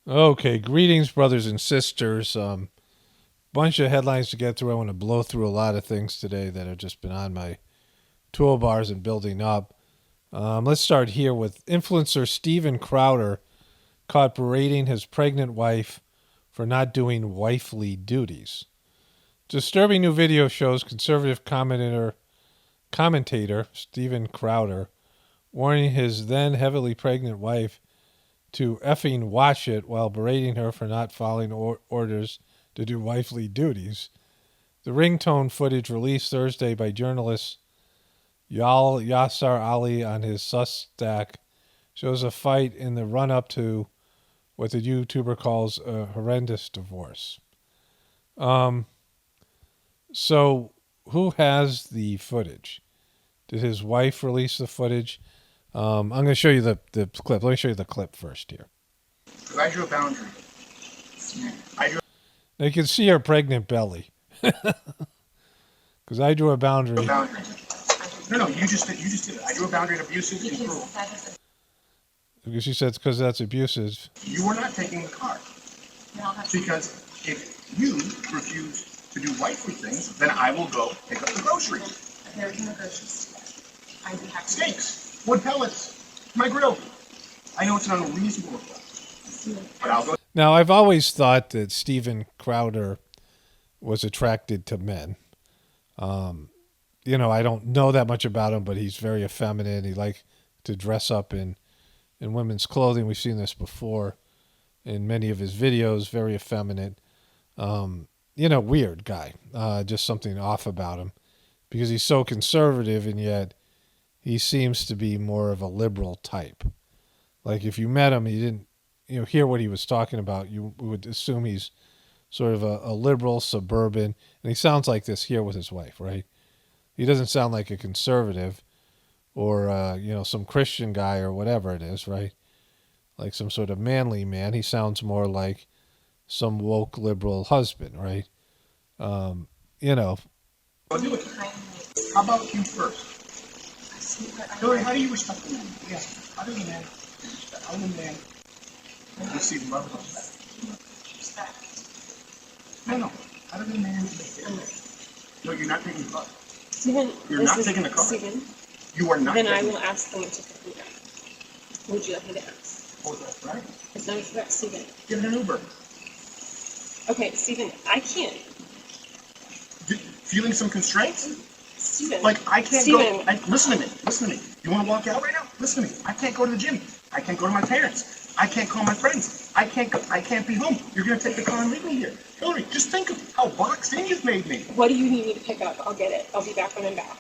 Okay, greetings, brothers and sisters. Bunch of headlines to get through. I want to blow through a lot of things today that have just been on my toolbars and building up. Let's start here with influencer Steven Crowder caught berating his pregnant wife for not doing wifely duties. Disturbing new video shows conservative commentator Steven Crowder warning his then heavily pregnant wife to effing watch it while berating her for not following orders to do wifely duties. The ringtone footage released Thursday by journalist Yasser Ali on his Substack shows a fight in the run-up to what the YouTuber calls a horrendous divorce. So who has the footage? Did his wife release the footage? I'm going to show you the clip. Let me show you the clip first here. I drew a boundary. Now you can see her pregnant belly. Because I drew a boundary. No, you just did it. I drew a boundary in abusive and cruel. Because she said it's because that's abusive. You are not taking the car. Because if you refuse to do wifely things, then I will go pick up the groceries. There is no groceries. I'd be happy. Steaks, wood pellets, my grill. I know it's an unreasonable request, but I'll go. Now, I've always thought that Steven Crowder was attracted to men. I don't know that much about him, but he's very effeminate. He likes to dress up in women's clothing. We've seen this before in many of his videos. Very effeminate. Weird guy. Just something off about him because he's so conservative and yet he seems to be more of a liberal type. Like if you met him, you didn't hear what he was talking about, you would assume he's sort of a liberal, suburban, and he sounds like this here with his wife, right? He doesn't sound like a conservative or, some Christian guy or whatever it is, right? Like some sort of manly man. He sounds more like some woke liberal husband, right? I'll do it. How about you first? Hillary, how do you respect the man? Yes. How do you man respect? How do you man receive love and respect? No. How do you man respect? No, you're not taking the car. Steven, you're not taking the car. Steven, you are not. Then I will ask them to pick me up. Would you like me to ask? Oh, that's right. It's not correct, Steven. Get an Uber. Okay, Steven, I can't. Feeling some constraints? Steven. Like, I can't Steven. go. Listen to me. You want to walk out right now? Listen to me. I can't go to the gym. I can't go to my parents. I can't call my friends. I can't be home. You're going to take the car and leave me here. Hillary, just think of how boxed in you've made me. What do you need me to pick up? I'll get it. I'll be back when I'm back.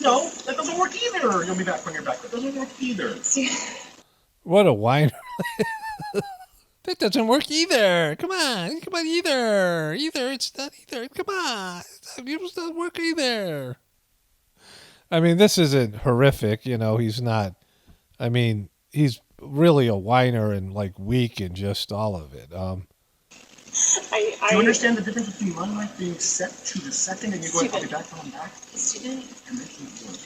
No, that doesn't work either. You'll be back when you're back. That doesn't work either. What a whiner. That doesn't work either. Come on, either. It's not either. Come on. It doesn't work either. I mean, this isn't horrific. He's not. I mean, he's really a whiner and like weak and just all of it. Do you understand the difference between my life being set to the second and you're going, I'll be back when I'm back? Steven. And making it work.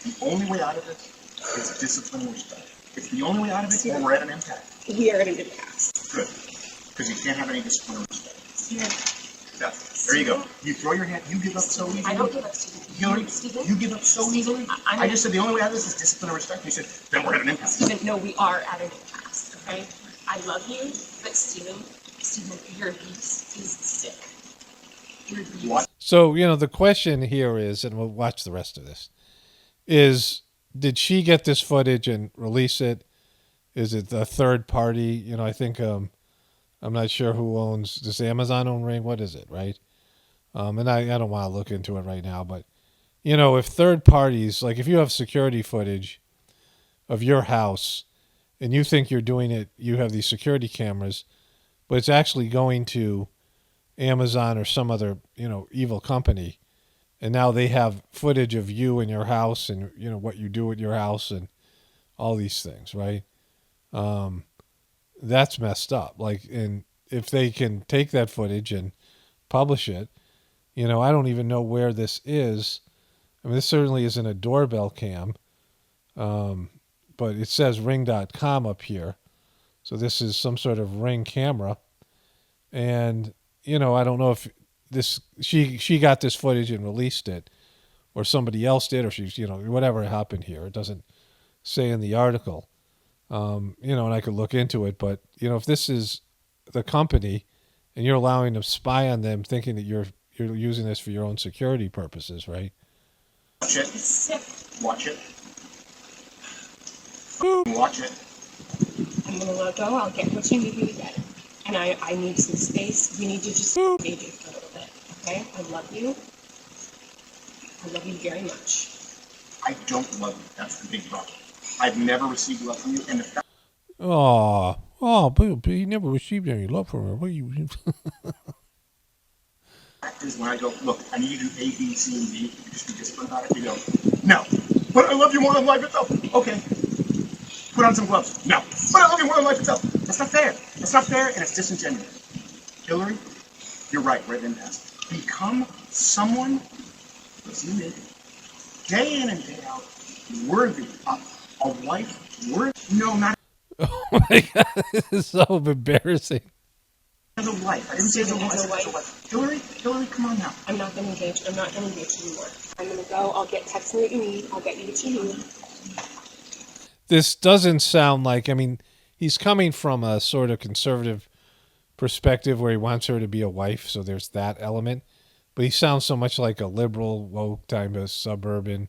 The only way out of this is discipline and respect. It's the only way out of it, or we're at an impasse. We are at an impasse. Good. Because you can't have any discipline or respect. Steven. Yeah. There you go. You throw your hand, you give up so easily. I don't give up, Steven. Hillary, Steven? you give up so easily. I just said the only way out of this is discipline and respect. You said, then we're at an impasse. Steven, no, we are at an impasse, okay? I love you, but Steven, your abuse is sick. Your abuse. What? So, the question here is, and we'll watch the rest of this, is did she get this footage and release it? Is it a third party? I think I'm not sure who owns. Does Amazon own Ring? What is it, right? And I don't want to look into it right now, but if third parties, like if you have security footage of your house and you think you're doing it, you have these security cameras, but it's actually going to Amazon or some other evil company. And now they have footage of you in your house and, what you do at your house and all these things, right? That's messed up. Like, and if they can take that footage and publish it, I don't even know where this is. I mean, this certainly isn't a doorbell cam. but it says Ring.com up here. So this is some sort of Ring camera. And, you know, I don't know if she got this footage and released it, or somebody else did, or she's, you know, whatever happened here. It doesn't say in the article. You know, and I could look into it, but, you know, if this is the company and you're allowing them to spy on them thinking that you're using this for your own security purposes, right? Watch it. It's sick. Watch it. Boop. Watch it. I'm gonna let go. I'll get what you need me to get. And I need some space. We need to just engage it for a little bit. Okay? I love you. I love you very much. I don't love you. That's the big problem. I've never received love from you, and the fact But he never received any love from her. What are you? is when I go, look, I need you to do A, B, C, and D. You just be disciplined about it. You go, no, but I love you more than life itself. Okay. Put on some gloves. No, but I love you more than life itself. That's not fair. That's not fair, and it's disingenuous. Hillary, you're right then, past. Become someone, listen to me, day in and day out, worthy of a wife, no, not Oh my God, this is so embarrassing. as a wife. I didn't say as a wife. As a wife. Hillary, come on now. I'm not gonna engage. I'm not gonna engage anymore. I'm gonna go. I'll text me what you need. I'll get you what you need. This doesn't sound like, I mean, he's coming from a sort of conservative perspective where he wants her to be a wife, so there's that element. But he sounds so much like a liberal, woke type of suburban,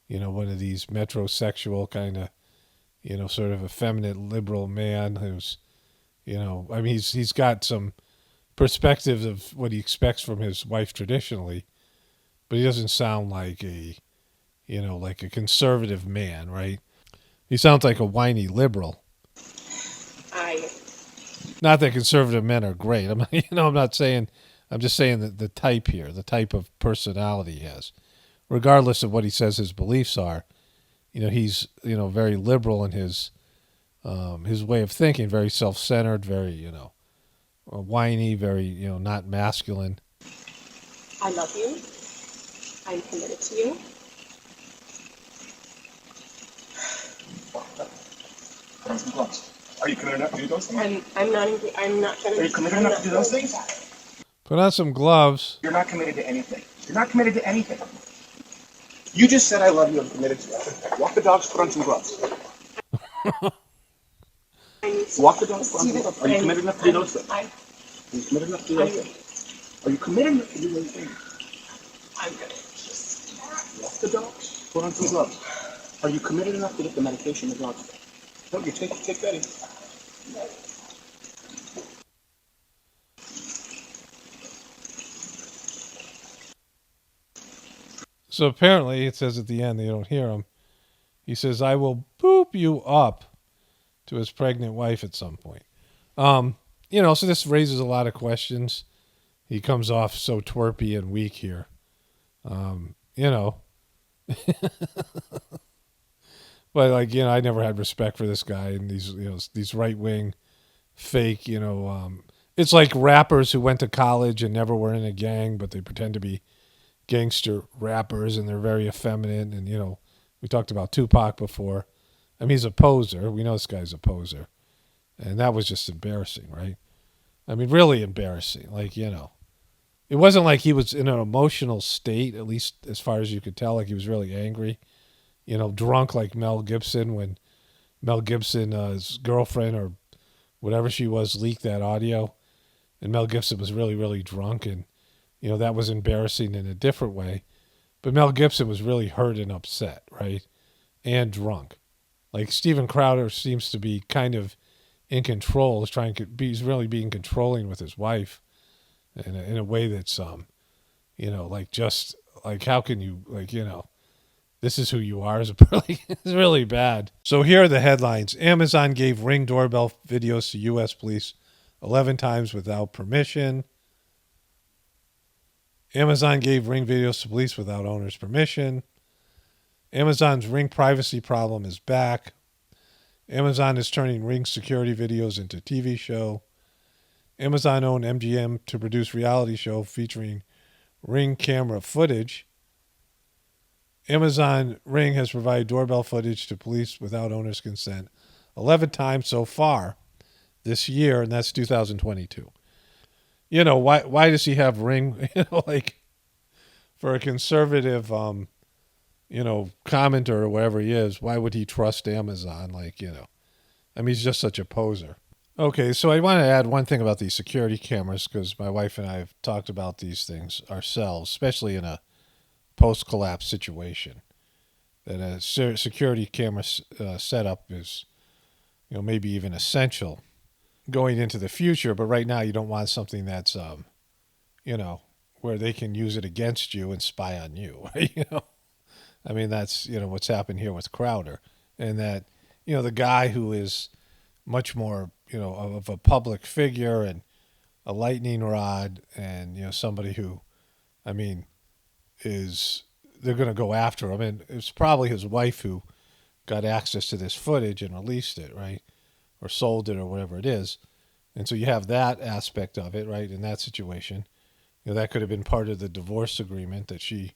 you know, one of these metrosexual kind of, you know, sort of effeminate liberal man who's, you know, I mean, he's got some perspectives of what he expects from his wife traditionally, but he doesn't sound like a, you know, like a conservative man, right? He sounds like a whiny liberal. Not that conservative men are great. I'm not saying, I'm just saying that the type here, the type of personality he has, regardless of what he says his beliefs are, you know, he's, you know, very liberal in his way of thinking, very self-centered, very, you know, whiny, very, you know, not masculine. I love you. I'm committed to you. Put on some gloves. Are you committed enough to do those things? I'm not trying to. Are you committed enough to do those things? Put on some gloves. You're not committed to anything. You're not committed to anything. You just said I love you. I'm committed to you. Walk the dogs. Put on some gloves. Walk the dogs. Put on some gloves. Are you committed enough to do those things? Are you committed enough to do those things? Are you committed enough to do those things? I'm gonna just. Walk the dogs. Put on some gloves. Are you committed enough to get the medication the dogs take? No, you take that in. So apparently, it says at the end, they don't hear him. He says, I will boop you up to his pregnant wife at some point. You know, so this raises a lot of questions. He comes off so twerpy and weak here. You know. But, like, you know, I never had respect for this guy and these, you know, these right-wing fake, you know, it's like rappers who went to college and never were in a gang, but they pretend to be gangster rappers and they're very effeminate. And, you know, we talked about Tupac before. I mean, he's a poser. We know this guy's a poser. And that was just embarrassing, right? I mean, really embarrassing. Like, you know, it wasn't like he was in an emotional state, at least as far as you could tell, like he was really angry. You know, drunk like Mel Gibson when Mel Gibson, his girlfriend or whatever she was, leaked that audio. And Mel Gibson was really, really drunk. And, you know, that was embarrassing in a different way. But Mel Gibson was really hurt and upset, right? And drunk. Like Steven Crowder seems to be kind of in control. He's really being controlling with his wife in a way that's, you know, like just like, how can you, like, you know, this is who you are. It's really bad. So here are the headlines. Amazon gave Ring doorbell videos to U.S. police 11 times without permission. Amazon gave Ring videos to police without owner's permission. Amazon's Ring privacy problem is back. Amazon is turning Ring security videos into TV show. Amazon owned MGM to produce reality show featuring Ring camera footage. Amazon Ring has provided doorbell footage to police without owner's consent 11 times so far this year, and that's 2022. Why does he have Ring? Like for a conservative, commenter or whatever he is, why would he trust Amazon? He's just such a poser. Okay, so I want to add one thing about these security cameras because my wife and I have talked about these things ourselves, especially in a post-collapse situation. That a security camera setup is, maybe even essential going into the future. But right now, you don't want something that's, where they can use it against you and spy on you. That's what's happened here with Crowder, and that the guy who is much more of a public figure and a lightning rod, and somebody who, they're going to go after him, and it's probably his wife who got access to this footage and released it, right, or sold it or whatever it is, and so you have that aspect of it, right, in that situation. That could have been part of the divorce agreement that she,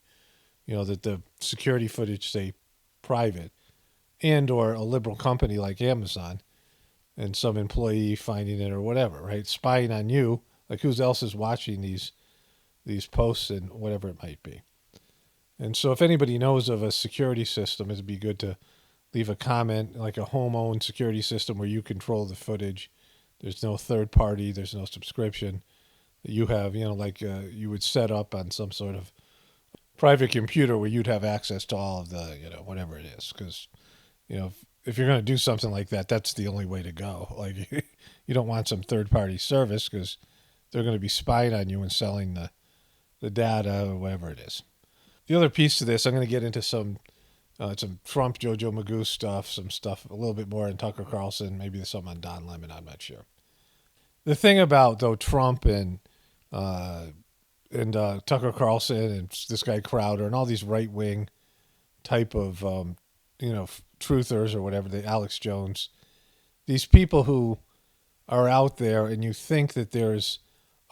that the security footage stay private, and or a liberal company like Amazon and some employee finding it or whatever, right? Spying on you, like who else is watching these posts and whatever it might be. And so if anybody knows of a security system, it'd be good to leave a comment, like a home-owned security system where you control the footage. There's no third party, there's no subscription. You have, you would set up on some sort of private computer where you'd have access to all of the, whatever it is. Because, if you're going to do something like that, that's the only way to go. Like, you don't want some third-party service because they're going to be spying on you and selling the data or whatever it is. The other piece to this, I'm going to get into some Trump, JoJo Magoo stuff, some stuff a little bit more in Tucker Carlson, maybe there's something on Don Lemon, I'm not sure. The thing about, though, Trump and Tucker Carlson and this guy Crowder and all these right-wing type of, truthers or whatever, the Alex Jones, these people who are out there and you think that there's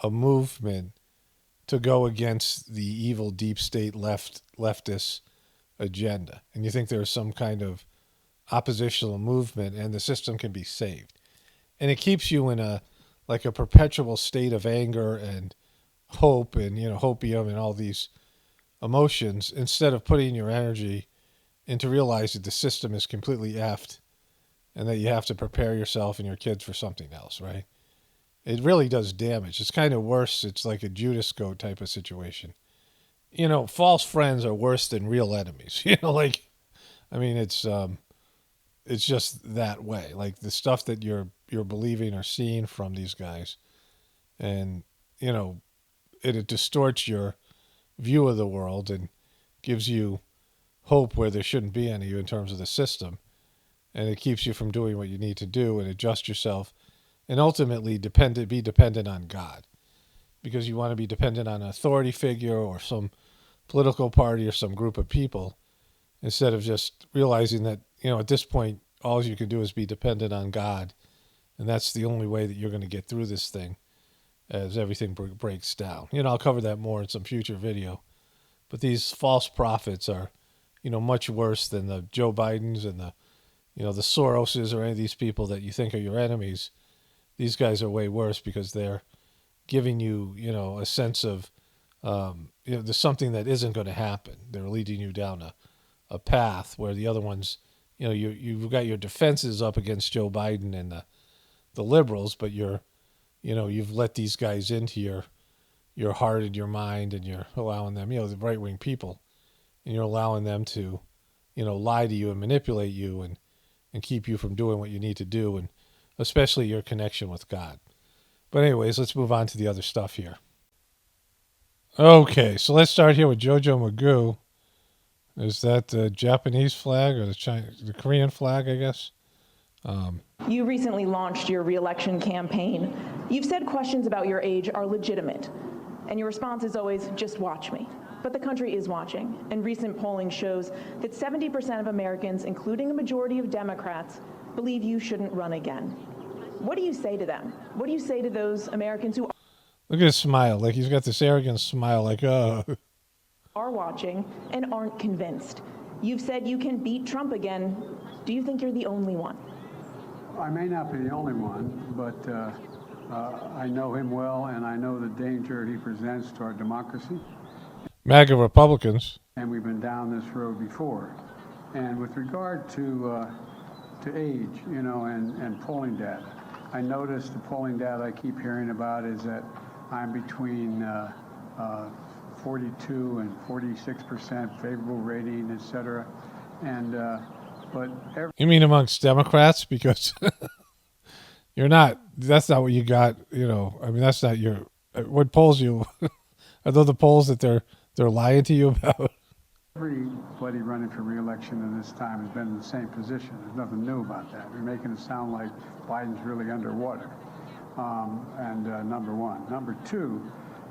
a movement to go against the evil deep state leftist agenda. And you think there's some kind of oppositional movement and the system can be saved. And it keeps you in a perpetual state of anger and hope and, hopium and all these emotions instead of putting your energy into realizing the system is completely effed and that you have to prepare yourself and your kids for something else, right? It really does damage. It's kind of worse. It's like a Judas goat type of situation. False friends are worse than real enemies. It's just that way. Like the stuff that you're believing or seeing from these guys, and it distorts your view of the world and gives you hope where there shouldn't be any in terms of the system, and it keeps you from doing what you need to do and adjust yourself, and ultimately be dependent on God, because you want to be dependent on an authority figure or some political party or some group of people, instead of just realizing that at this point all you can do is be dependent on God, and that's the only way that you're going to get through this thing as everything breaks down. I'll cover that more in some future video, but these false prophets are much worse than the Joe Bidens and the Soroses or any of these people that you think are your enemies. These guys are way worse because they're giving you, a sense of, there's something that isn't going to happen. They're leading you down a path where the other ones, you've got your defenses up against Joe Biden and the liberals, but you've let these guys into your heart and your mind, and you're allowing them, the right-wing people, and you're allowing them to, lie to you and manipulate you and keep you from doing what you need to do, and especially your connection with God. But anyways, let's move on to the other stuff here. Okay, so let's start here with JoJo Magoo. Is that the Japanese flag or the Korean flag, I guess? You recently launched your re-election campaign. You've said questions about your age are legitimate, and your response is always, just watch me. But the country is watching, and recent polling shows that 70% of Americans, including a majority of Democrats, believe you shouldn't run again. What do you say to them? What do you say to those Americans who Look at his smile. Like he's got this arrogant smile, like, oh. are watching and aren't convinced. You've said you can beat Trump again. Do you think you're the only one? I may not be the only one, but I know him well, and I know the danger he presents to our democracy. MAGA Republicans. And we've been down this road before. And with regard to age, and polling data, I noticed the polling data I keep hearing about is that I'm between 42 and 46% favorable rating, et cetera. And you mean amongst Democrats? Because you're not. That's not what you got. That's not your. What polls you? Are those the polls that they're lying to you about? Everybody running for re-election in this time has been in the same position. There's nothing new about that. You're making it sound like Biden's really underwater. Number one. Number two,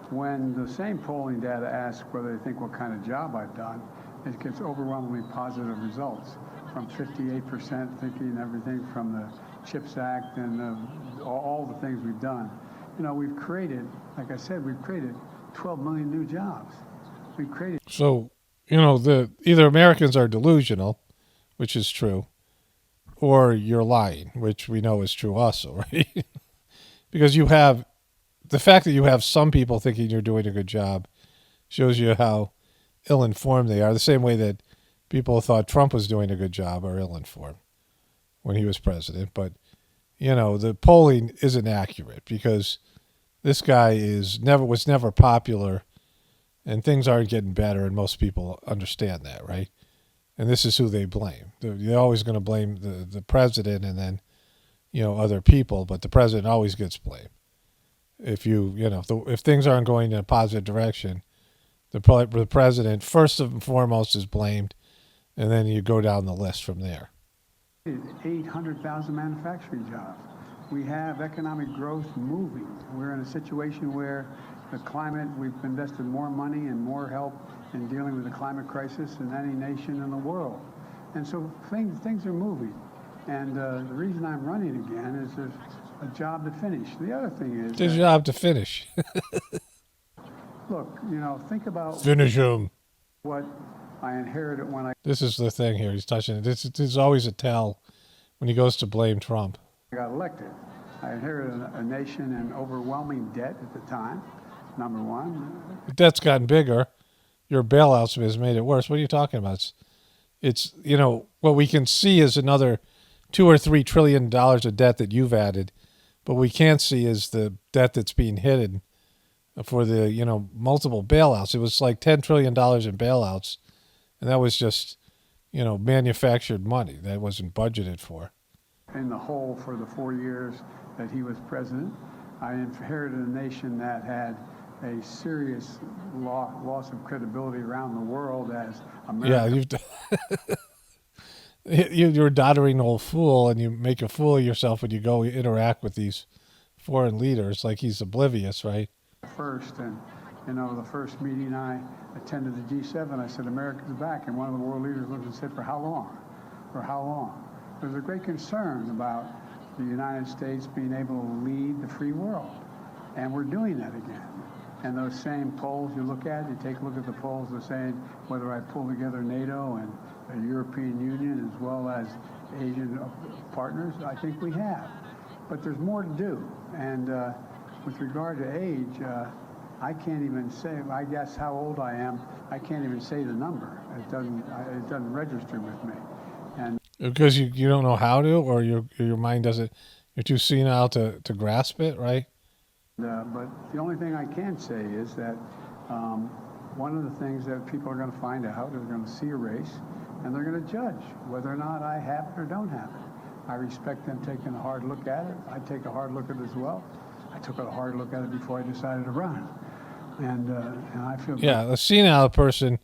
when the same polling data asks whether they think what kind of job I've done, it gets overwhelmingly positive results. From 58% thinking everything from the CHIPS Act and all the things we've done. We've created, like I said, 12 million new jobs. We've created. So, either Americans are delusional, which is true, or you're lying, which we know is true also, right? Because the fact that you have some people thinking you're doing a good job shows you how ill-informed they are, the same way that people thought Trump was doing a good job or ill-informed when he was president. But, the polling isn't accurate because this guy was never popular, and things aren't getting better, and most people understand that, right? And this is who they blame. They're always going to blame the president and then, other people, but the president always gets blamed. If if things aren't going in a positive direction, the president first and foremost is blamed, and then you go down the list from there. 800,000 manufacturing jobs. We have economic growth moving. We're in a situation where the climate, we've invested more money and more help in dealing with the climate crisis than any nation in the world. And so things are moving. And the reason I'm running again is there's a job to finish. The other thing is... There's a job to finish. Look, think about... Finish him. What I inherited when I... This is the thing here. He's touching it. This is always a tell when he goes to blame Trump. got elected. I inherited a nation in overwhelming debt at the time, number one. The debt's gotten bigger. Your bailouts has made it worse. What are you talking about? It's what we can see is another $2 or $3 trillion of debt that you've added. But what we can't see is the debt that's being hidden for the, multiple bailouts. It was like $10 trillion in bailouts. And that was just, manufactured money that wasn't budgeted for. In the hole for the 4 years that he was president, I inherited a nation that had a serious loss of credibility around the world as America. Yeah, you're a doddering old fool, and you make a fool of yourself when you go interact with these foreign leaders like he's oblivious, right? First, and the first meeting I attended the G7, I said, America's back. And one of the world leaders looked and said, for how long? For how long? There's a great concern about the United States being able to lead the free world. And we're doing that again. And those same polls you look at, you take a look at the polls, they're saying whether I pull together NATO and the European Union as well as Asian partners, I think we have. But there's more to do. And with regard to age, I can't even say, I guess how old I am, I can't even say the number. It doesn't register with me. And because you don't know how to, or your mind doesn't, you're too senile to grasp it, right? But the only thing I can say is that one of the things that people are going to find out is they're going to see a race and they're going to judge whether or not I have it or don't have it. I respect them taking a hard look at it. I take a hard look at it as well. I took a hard look at it before I decided to run. And I feel... Yeah, a senile person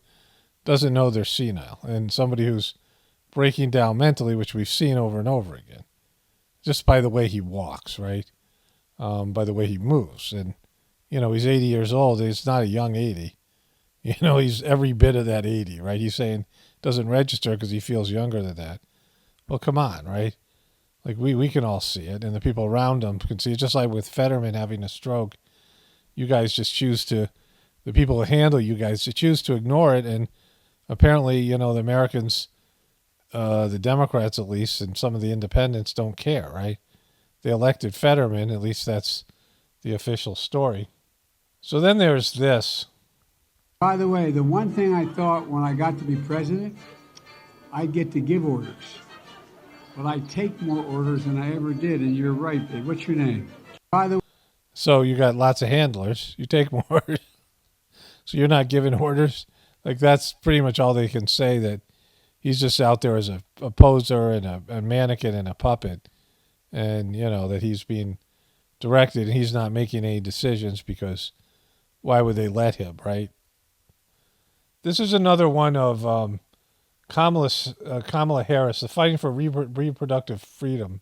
doesn't know they're senile. And somebody who's breaking down mentally, which we've seen over and over again, just by the way he walks, right? By the way he moves. And, he's 80 years old. He's not a young 80. He's every bit of that 80, right? He's saying doesn't register because he feels younger than that. Well, come on, right? Like we can all see it, and the people around him can see it. Just like with Fetterman having a stroke, you guys just choose to the people who handle you guys to choose to ignore it. And apparently, you know, the Americans, the Democrats at least, and some of the independents don't care, right? They elected Fetterman, at least that's the official story. So then there's this. By the way, the one thing I thought when I got to be president, I'd get to give orders. But I take more orders than I ever did, and you're right, babe. What's your name? By the way. So you got lots of handlers. You take more orders. So you're not giving orders. Like, that's pretty much all they can say, that he's just out there as a poser and a mannequin and a puppet. And, you know, that he's being directed and he's not making any decisions, because why would they let him, right? This is another one of Kamala Harris, the fighting for reproductive freedom.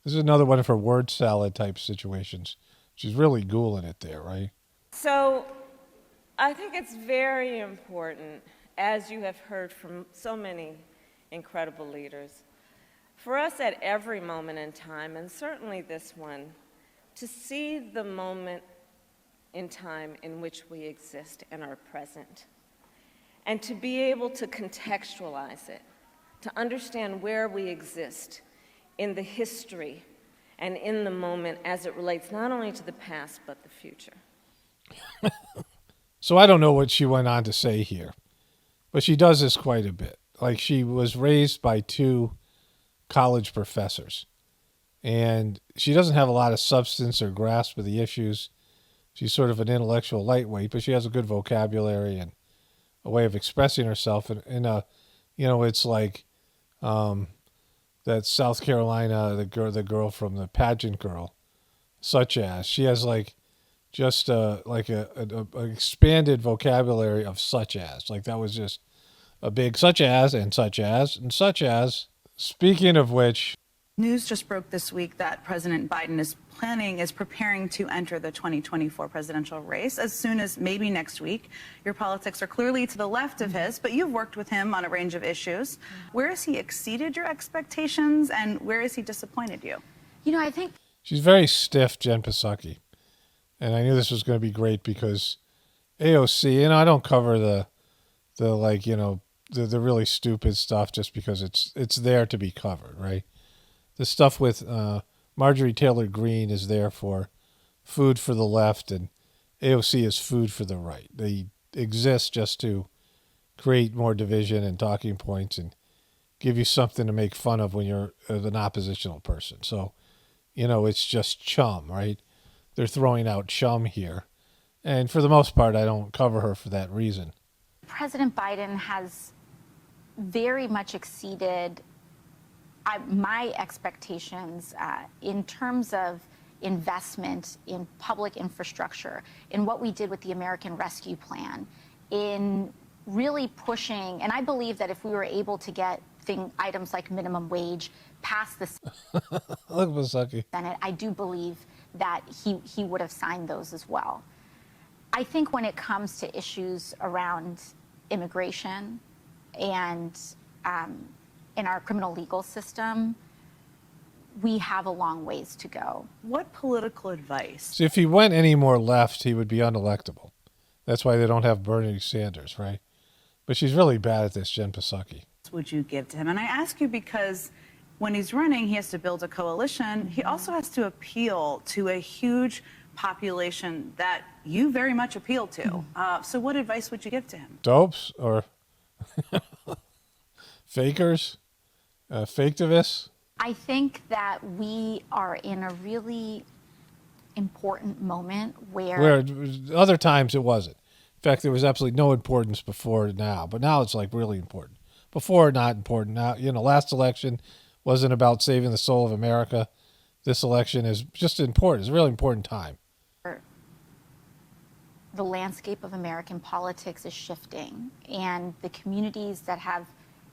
This is another one of her word salad type situations. She's really ghouling it there, right? So I think it's very important, as you have heard from so many incredible leaders, for us at every moment in time, and certainly this one, to see the moment in time in which we exist and are present, and to be able to contextualize it, to understand where we exist in the history and in the moment as it relates not only to the past but the future. So I don't know what she went on to say here, but she does this quite a bit. Like, she was raised by two college professors, and she doesn't have a lot of substance or grasp of the issues. She's sort of an intellectual lightweight, but she has a good vocabulary and a way of expressing herself in a, you know, it's like that South Carolina, the girl from the pageant girl, such as, she has like just like a expanded vocabulary of such as, like that was just a big such as and such as and such as. Speaking of which, news just broke this week that President Biden is preparing to enter the 2024 presidential race as soon as maybe next week. Your politics are clearly to the left of his, but you've worked with him on a range of issues. Where has he exceeded your expectations, and where has he disappointed you? You know, I think she's very stiff, Jen Psaki. And I knew this was going to be great because AOC, you know, I don't cover the like, you know, the really stupid stuff just because it's there to be covered, right? The stuff with Marjorie Taylor Greene is there for food for the left, and AOC is food for the right. They exist just to create more division and talking points and give you something to make fun of when you're an oppositional person. So, you know, it's just chum, right? They're throwing out chum here. And for the most part, I don't cover her for that reason. President Biden has very much exceeded my expectations in terms of investment in public infrastructure, in what we did with the American Rescue Plan, in really pushing, and I believe that if we were able to get items like minimum wage past the Look, Psaki. Senate, I do believe that he would have signed those as well. I think when it comes to issues around immigration and in our criminal legal system, we have a long ways to go. What political advice? See, if he went any more left, he would be unelectable. That's why they don't have Bernie Sanders, right? But she's really bad at this, Jen Psaki. Would you give to him? And I ask you because when he's running, he has to build a coalition. He also has to appeal to a huge population that you very much appeal to. So what advice would you give to him? Dopes or fakers? Faketivists? I think that we are in a really important moment where other times it wasn't. In fact, there was absolutely no importance before now, but now it's like really important. Before, not important. Now, you know, last election wasn't about saving the soul of America. This election is just important. It's a really important time. the landscape of American politics is shifting, and the communities that have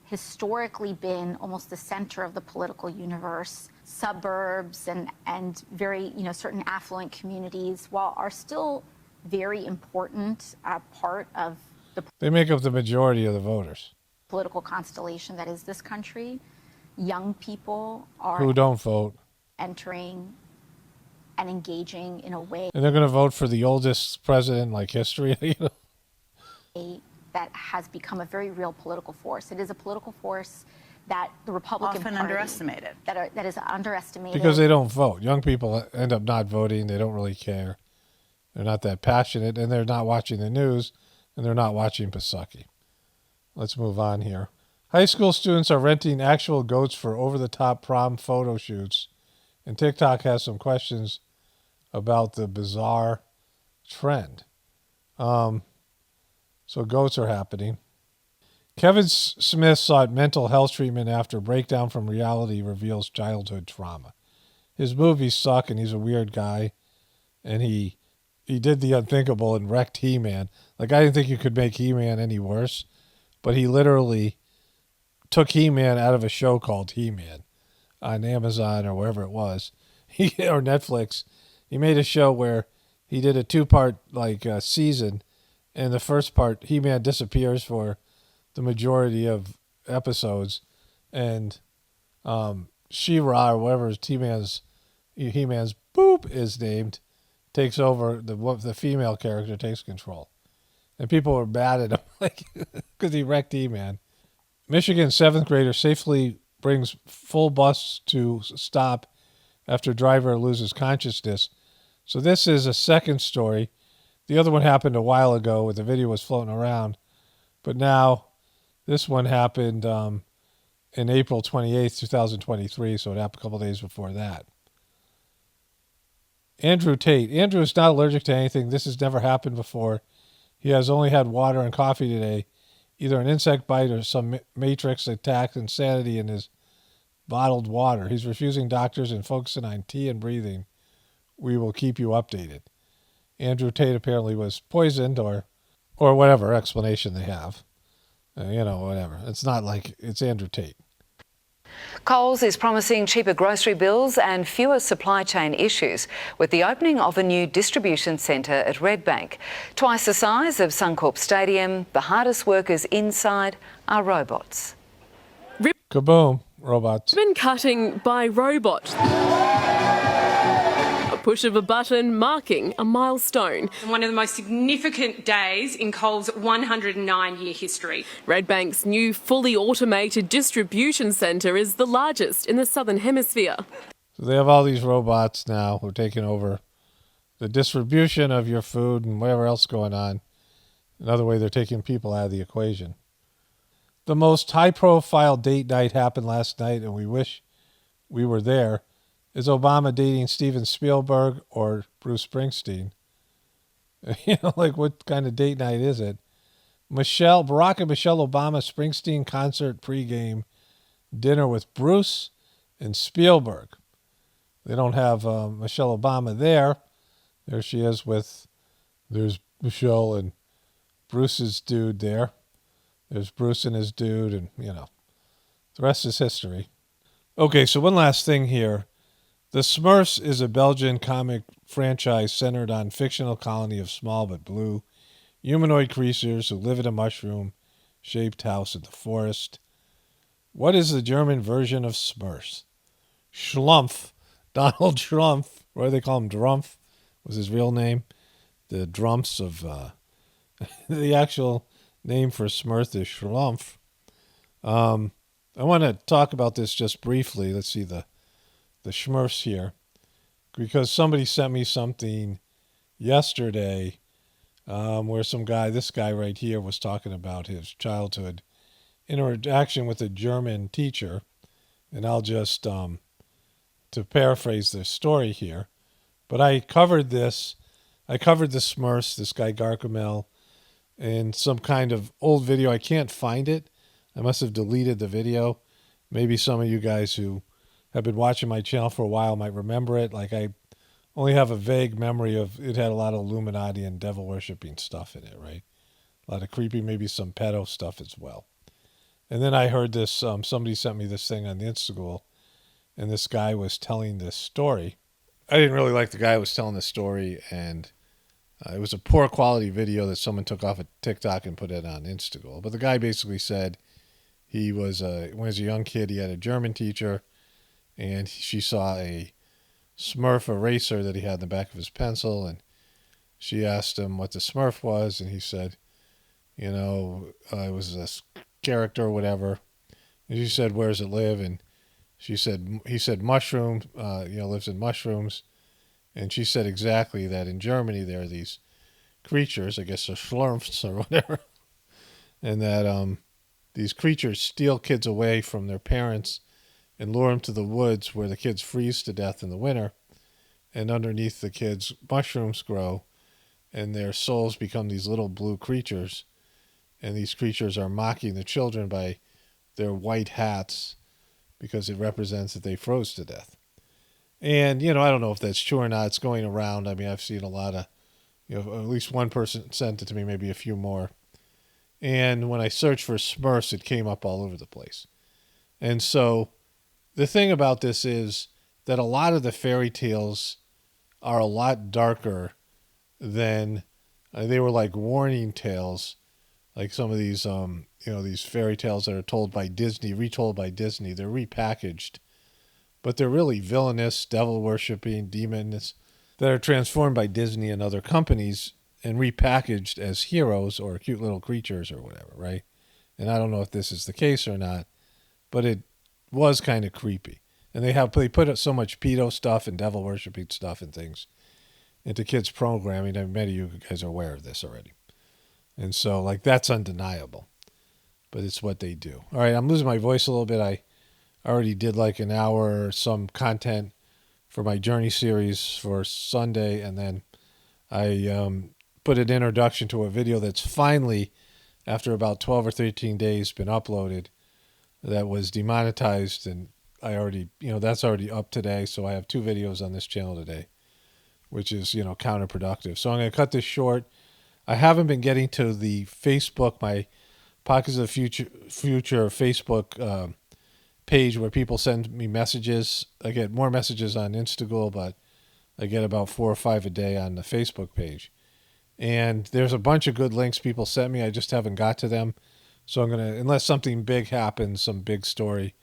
historically been almost the center of the political universe, suburbs and very, certain affluent communities, while are still very important part of the They make up the majority of the voters. political constellation that is this country, young people are Who don't vote. entering and engaging in a way And they're going to vote for the oldest president in like history. You know? that has become a very real political force. It is a political force that the Republican Often Party underestimated. that is underestimated. Because they don't vote. Young people end up not voting. They don't really care. They're not that passionate, and they're not watching the news, and they're not watching Psaki. Let's move on here. High school students are renting actual goats for over-the-top prom photo shoots, and TikTok has some questions about the bizarre trend. So goats are happening. Kevin Smith sought mental health treatment after breakdown from reality reveals childhood trauma. His movies suck, and he's a weird guy, and he did the unthinkable and wrecked He-Man. Like, I didn't think you could make He-Man any worse, but he literally took He-Man out of a show called He-Man on Amazon or wherever it was, or Netflix. He made a show where he did a 2-part season, and the first part, He-Man disappears for the majority of episodes, and She-Ra, or whatever He-Man's boop is named, takes over. The female character takes control, and people were mad at him because he wrecked He-Man. Michigan 7th grader safely brings full bus to stop after driver loses consciousness. So this is a second story. The other one happened a while ago where the video was floating around, but now this one happened in April 28th, 2023, so it happened a couple days before that. Andrew Tate. Andrew is not allergic to anything. This has never happened before. He has only had water and coffee today, either an insect bite or some matrix attack insanity in his bottled water. He's refusing doctors and focusing on tea and breathing. We will keep you updated. Andrew Tate apparently was poisoned or whatever explanation they have. Whatever. It's not like it's Andrew Tate. Coles is promising cheaper grocery bills and fewer supply chain issues with the opening of a new distribution centre at Redbank. Twice the size of Suncorp Stadium, the hardest workers inside are robots. Kaboom, robots. Ribbon cutting by robot. A push of a button marking a milestone. One of the most significant days in Coles' 109-year history. Redbank's new fully automated distribution centre is the largest in the Southern Hemisphere. So they have all these robots now who are taking over the distribution of your food and whatever else going on. Another way, they're taking people out of the equation. The most high-profile date night happened last night, and we wish we were there. Is Obama dating Steven Spielberg or Bruce Springsteen? What kind of date night is it? Barack and Michelle Obama Springsteen concert pregame dinner with Bruce and Spielberg. They don't have Michelle Obama there. There she is there's Michelle and Bruce's dude there. There's Bruce and his dude, and, the rest is history. Okay, so one last thing here. The Smurfs is a Belgian comic franchise centered on fictional colony of small but blue humanoid creatures who live in a mushroom-shaped house in the forest. What is the German version of Smurfs? Schlumpf. Donald Trump, or they call him Drumpf, was his real name. The Drumps of the actual name for Smurf is Schlumpf. I want to talk about this just briefly. Let's see the Smurfs here, because somebody sent me something yesterday where this guy right here was talking about his childhood interaction with a German teacher, and I'll just to paraphrase the story here, but I covered the Smurfs, this guy Gargamel, in some kind of old video. I can't find it. I must have deleted the video. Maybe some of you guys who have been watching my channel for a while might remember it. I only have a vague memory of it. Had a lot of Illuminati and devil worshipping stuff in it, right? A lot of creepy, maybe some pedo stuff as well. And then I heard this, somebody sent me this thing on the Instagram, and this guy was telling this story. I didn't really like the guy who was telling the story, and it was a poor quality video that someone took off of TikTok and put it on Instagram. But the guy basically said he was, when he was a young kid, he had a German teacher, and she saw a Smurf eraser that he had in the back of his pencil, and she asked him what the Smurf was, and he said, it was this character or whatever. And she said, "Where does it live?" And he said mushroom, lives in mushrooms. And she said exactly that in Germany there are these creatures, I guess they're Smurfs or whatever, and that these creatures steal kids away from their parents and lure them to the woods where the kids freeze to death in the winter. And underneath the kids, mushrooms grow, and their souls become these little blue creatures. And these creatures are mocking the children by their white hats because it represents that they froze to death. And, I don't know if that's true or not. It's going around. I mean, I've seen a lot of, at least one person sent it to me, maybe a few more. And when I searched for Smurfs, it came up all over the place. And so the thing about this is that a lot of the fairy tales are a lot darker than, they were like warning tales, like some of these, these fairy tales that are told by Disney, retold by Disney. They're repackaged, but they're really villainous, devil-worshipping demons that are transformed by Disney and other companies and repackaged as heroes or cute little creatures or whatever, right? And I don't know if this is the case or not, but it was kind of creepy. And they put so much pedo stuff and devil-worshipping stuff and things into kids' programming, and many of you guys are aware of this already. And so, that's undeniable. But it's what they do. All right, I'm losing my voice a little bit. I already did an hour or some content for my Journey series for Sunday, and then I put an introduction to a video that's finally, after about 12 or 13 days, been uploaded that was demonetized, and I already, that's already up today, so I have 2 videos on this channel today, which is, counterproductive. So I'm going to cut this short. I haven't been getting to the Facebook, my Pockets of the Future Facebook page where people send me messages. I get more messages on Instagram, but I get about 4 or 5 a day on the Facebook page. And there's a bunch of good links people sent me. I just haven't got to them. So I'm going to, unless something big happens, some big story,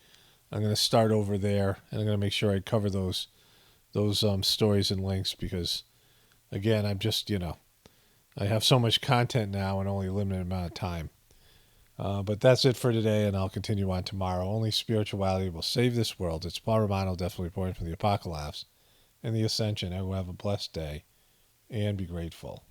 I'm going to start over there, and I'm going to make sure I cover those stories and links because, again, I'm just, I have so much content now and only a limited amount of time. But that's it for today, and I'll continue on tomorrow. Only spirituality will save this world. It's Paul Romano, definitely reporting from the Apocalypse and the Ascension. I will have a blessed day and be grateful.